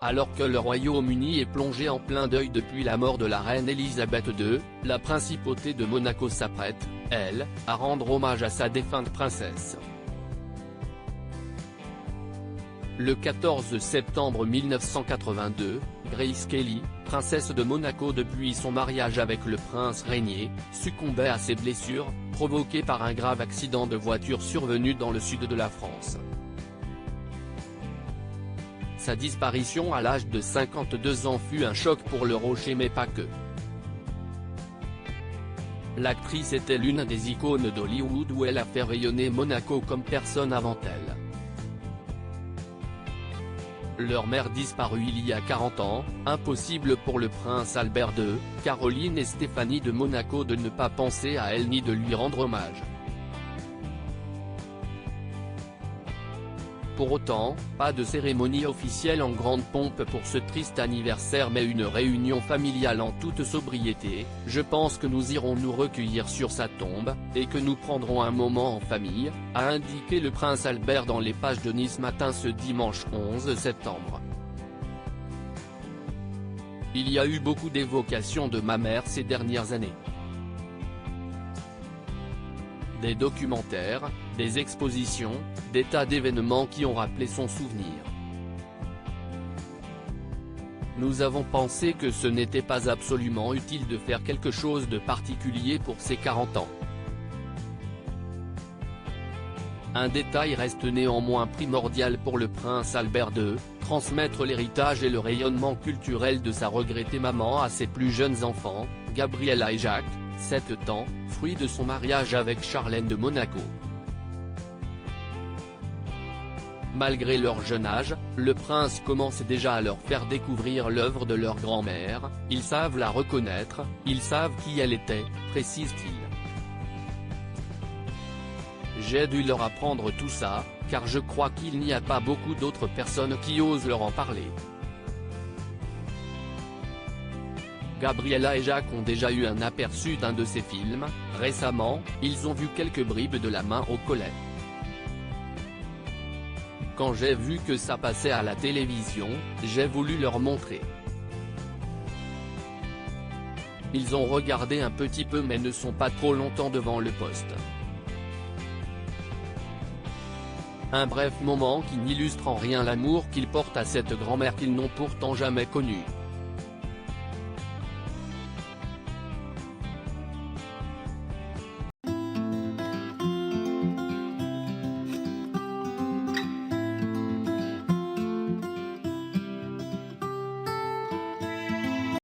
Alors que le Royaume-Uni est plongé en plein deuil depuis la mort de la reine Elisabeth II, la principauté de Monaco s'apprête, elle, à rendre hommage à sa défunte princesse. Le 14 septembre 1982, Grace Kelly, princesse de Monaco depuis son mariage avec le prince régnier, succombait à ses blessures, provoquées par un grave accident de voiture survenu dans le sud de la France. Sa disparition à l'âge de 52 ans fut un choc pour le Rocher mais pas que. L'actrice était l'une des icônes d'Hollywood où elle a fait rayonner Monaco comme personne avant elle. Leur mère disparue il y a 40 ans, impossible pour le prince Albert II, Caroline et Stéphanie de Monaco de ne pas penser à elle ni de lui rendre hommage. Pour autant, pas de cérémonie officielle en grande pompe pour ce triste anniversaire mais une réunion familiale en toute sobriété. Je pense que nous irons nous recueillir sur sa tombe, et que nous prendrons un moment en famille, a indiqué le prince Albert dans les pages de Nice Matin ce dimanche 11 septembre. Il y a eu beaucoup d'évocations de ma mère ces dernières années. Des documentaires, des expositions, des tas d'événements qui ont rappelé son souvenir. Nous avons pensé que ce n'était pas absolument utile de faire quelque chose de particulier pour ses 40 ans. Un détail reste néanmoins primordial pour le prince Albert II, transmettre l'héritage et le rayonnement culturel de sa regrettée maman à ses plus jeunes enfants, Gabriella et Jacques, 7 ans, fruit de son mariage avec Charlène de Monaco. Malgré leur jeune âge, le prince commence déjà à leur faire découvrir l'œuvre de leur grand-mère, ils savent la reconnaître, ils savent qui elle était, précise-t-il. J'ai dû leur apprendre tout ça, car je crois qu'il n'y a pas beaucoup d'autres personnes qui osent leur en parler. Gabriella et Jacques ont déjà eu un aperçu d'un de ces films, récemment, ils ont vu quelques bribes de La main au collet. Quand j'ai vu que ça passait à la télévision, j'ai voulu leur montrer. Ils ont regardé un petit peu mais ne sont pas trop longtemps devant le poste. Un bref moment qui n'illustre en rien l'amour qu'ils portent à cette grand-mère qu'ils n'ont pourtant jamais connue.